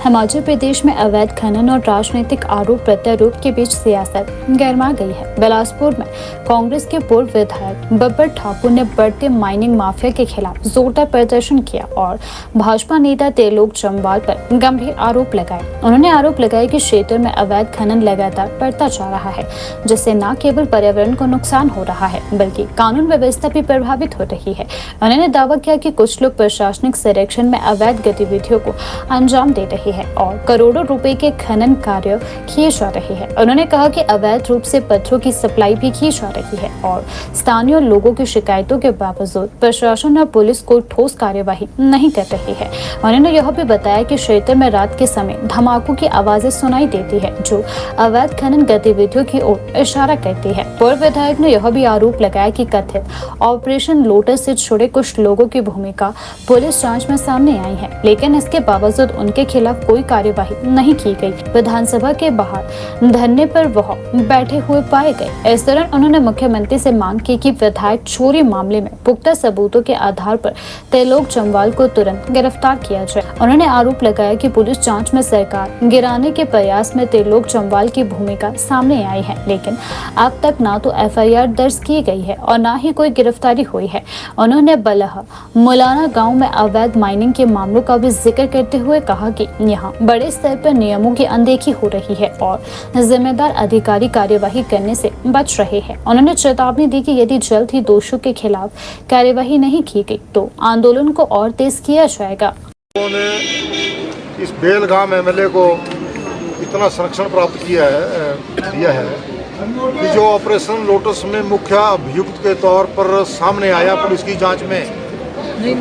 हिमाचल प्रदेश में अवैध खनन और राजनीतिक आरोप प्रत्यारोप के बीच सियासत गरमा गई है। बिलासपुर में कांग्रेस के पूर्व विधायक बब्बर ठाकुर ने बढ़ते माइनिंग माफिया के खिलाफ जोरदार प्रदर्शन किया और भाजपा नेता त्रिलोक जम्वाल पर गंभीर आरोप लगाए। उन्होंने आरोप लगाया कि क्षेत्र में अवैध खनन लगातार बढ़ता जा रहा है, जिससे न केवल पर्यावरण को नुकसान हो रहा है बल्कि कानून व्यवस्था भी प्रभावित हो रही है। उन्होंने दावा किया कि कुछ लोग प्रशासनिक संरक्षण में अवैध गतिविधियों को अंजाम दे रहे हैं और करोड़ों रुपए के खनन कार्य किए जा रहे हैं। उन्होंने कहा कि अवैध रूप से पत्थरों की सप्लाई भी की जा रही है और स्थानीय लोगों की शिकायतों के बावजूद प्रशासन और पुलिस को ठोस कार्यवाही नहीं कर रही है। उन्होंने यह भी बताया कि क्षेत्र में रात के समय धमाकों की आवाजें सुनाई देती है, जो अवैध खनन गतिविधियों की ओर इशारा करती है। पूर्व विधायक ने यह भी आरोप लगाया कि कथित ऑपरेशन लोटस से जुड़े कुछ लोगों की भूमिका पुलिस जांच में सामने आई है, लेकिन इसके बावजूद उनके खिलाफ कोई कार्यवाही नहीं की गई। विधानसभा के बाहर धरने पर वह बैठे हुए पाए गए। इस दौरान उन्होंने मुख्यमंत्री से मांग की कि विधायक चोरी मामले में पुख्ता सबूतों के आधार पर त्रिलोक जम्वाल को तुरंत गिरफ्तार किया जाए। उन्होंने आरोप लगाया कि पुलिस जांच में सरकार गिराने के प्रयास में त्रिलोक जम्वाल की भूमिका सामने आई है, लेकिन अब तक न तो FIR दर्ज की गई है और न ही कोई गिरफ्तारी हुई है। उन्होंने बलह मुलाना गाँव में अवैध माइनिंग के मामलों का भी जिक्र करते हुए कहा कि यहाँ बड़े स्तर पर नियमों की अनदेखी हो रही है और जिम्मेदार अधिकारी कार्यवाही करने से बच रहे हैं। उन्होंने चेतावनी दी कि यदि जल्द ही दोषियों के खिलाफ कार्यवाही नहीं की गई तो आंदोलन को और तेज किया जाएगा। इस बेलगाम MLA को इतना संरक्षण प्राप्त दिया है कि जो ऑपरेशन लोटस में मुख्य अभियुक्त के तौर पर सामने आया पुलिस की जांच में,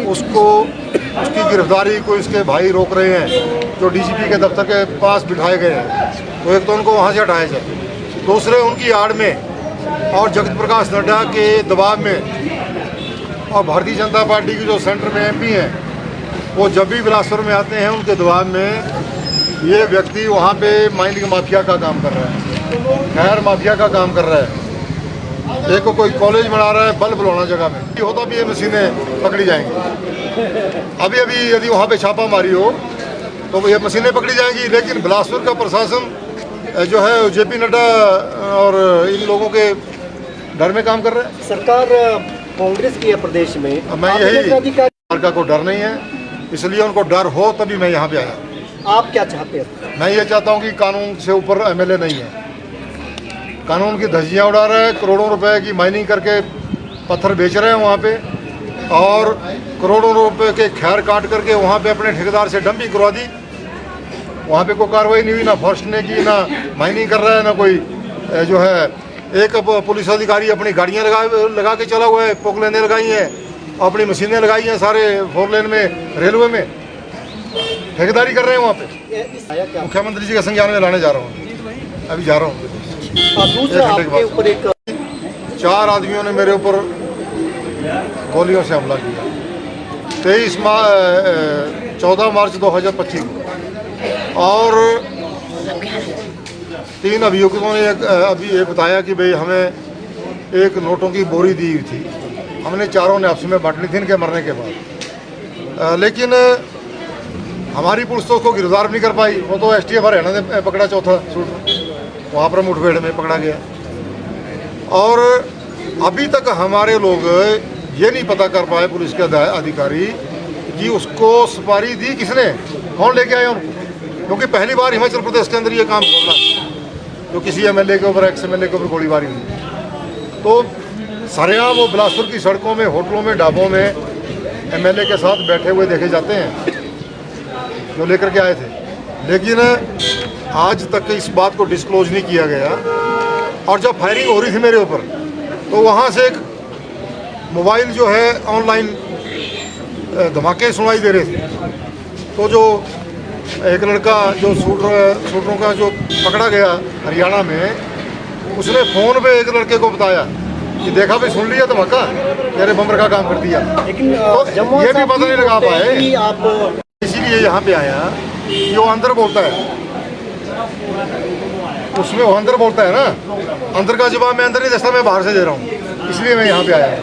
उसकी गिरफ्तारी को इसके भाई रोक रहे हैं, जो DGP के दफ्तर के पास बिठाए गए हैं। तो एक तो उनको वहाँ से हटाया जाए, दूसरे उनकी आड़ में और जगत प्रकाश नड्डा के दबाव में और भारतीय जनता पार्टी की जो सेंटर में MP हैं, वो जब भी बिलासपुर में आते हैं उनके दबाव में ये व्यक्ति वहाँ पे माइनिंग माफिया का काम कर रहा है, खैर माफिया का काम कर रहा है। एक को कोई कॉलेज बना रहा है बल्ब लौना जगह में, होता भी ये मशीनें पकड़ी जाएंगी। अभी यदि वहाँ पे छापा मारी हो तो ये मशीनें पकड़ी जाएंगी, लेकिन बिलासपुर का प्रशासन जो है JP नड्डा और इन लोगों के डर में काम कर रहा है। सरकार कांग्रेस की है प्रदेश में, मैं यही सरकार को डर नहीं है, इसलिए उनको डर हो तभी मैं यहाँ पे आया। आप क्या चाहते हैं? मैं ये चाहता हूँ कि कानून से ऊपर MLA नहीं है, कानून की धज्जियाँ उड़ा रहा है, करोड़ों रुपए की माइनिंग करके पत्थर बेच रहे हैं वहाँ पे, और करोड़ों रुपए के खैर काट करके वहाँ पे अपने ठेकेदार से डंपिंग करवा दी। वहाँ पे कोई कार्रवाई नहीं हुई, ना फॉरेस्ट ने की, ना माइनिंग कर रहा है, ना कोई जो है। एक पुलिस अधिकारी अपनी गाड़ियाँ लगा के चला हुआ है, पोकलेनें लगाई हैं, अपनी मशीनें लगाई हैं सारे 4 लेन में, रेलवे में ठेकेदारी कर रहे हैं वहाँ पे। मुख्यमंत्री जी के संज्ञान में लाने जा रहा हूँ, अभी जा रहा हूँ। दूसरा आपके ऊपर 4 आदमियों ने मेरे ऊपर गोलियों से हमला किया 14 मार्च 2025 को, और 3 अभियुक्तों ने अभी ये बताया कि भाई हमें एक नोटों की बोरी दी हुई थी, हमने चारों ने आपस में बांट ली थी इनके मरने के बाद, लेकिन हमारी पुलिस तो उसको गिरफ्तार नहीं कर पाई। वो तो STF हरियाणा ने पकड़ा, चौथा सूट वहाँ पर मुठभेड़ में पकड़ा गया। और अभी तक हमारे लोग ये नहीं पता कर पाए, पुलिस के अधिकारी, कि उसको सुपारी दी किसने, कौन लेके आया उनको, क्योंकि पहली बार हिमाचल प्रदेश के अंदर ये काम हो रहा है, जो किसी MLA के ऊपर ex-MLA के ऊपर गोलीबारी हुई। तो सरेआम वो बिलासपुर की सड़कों में, होटलों में, ढाबों में MLA के साथ बैठे हुए देखे जाते हैं, जो लेकर के आए थे, लेकिन आज तक इस बात को डिस्क्लोज नहीं किया गया। और जब फायरिंग हो रही थी मेरे ऊपर, तो वहाँ से एक मोबाइल जो है ऑनलाइन धमाके सुनाई दे रहे थे। तो जो एक लड़का जो शूटरों का जो पकड़ा गया हरियाणा में, उसने फ़ोन पे एक लड़के को बताया कि देखा भी, सुन लिया धमाका, तेरे बम्बर का काम कर दिया। लेकिन तो ये भी पता नहीं लगा पाए, इसीलिए यहाँ पे आया कि वो अंदर बोलता है, उसमें वो अंदर बोलता है ना, अंदर का जवाब मैं अंदर नहीं देता, मैं बाहर से दे रहा हूँ, इसलिए मैं यहाँ पे आया।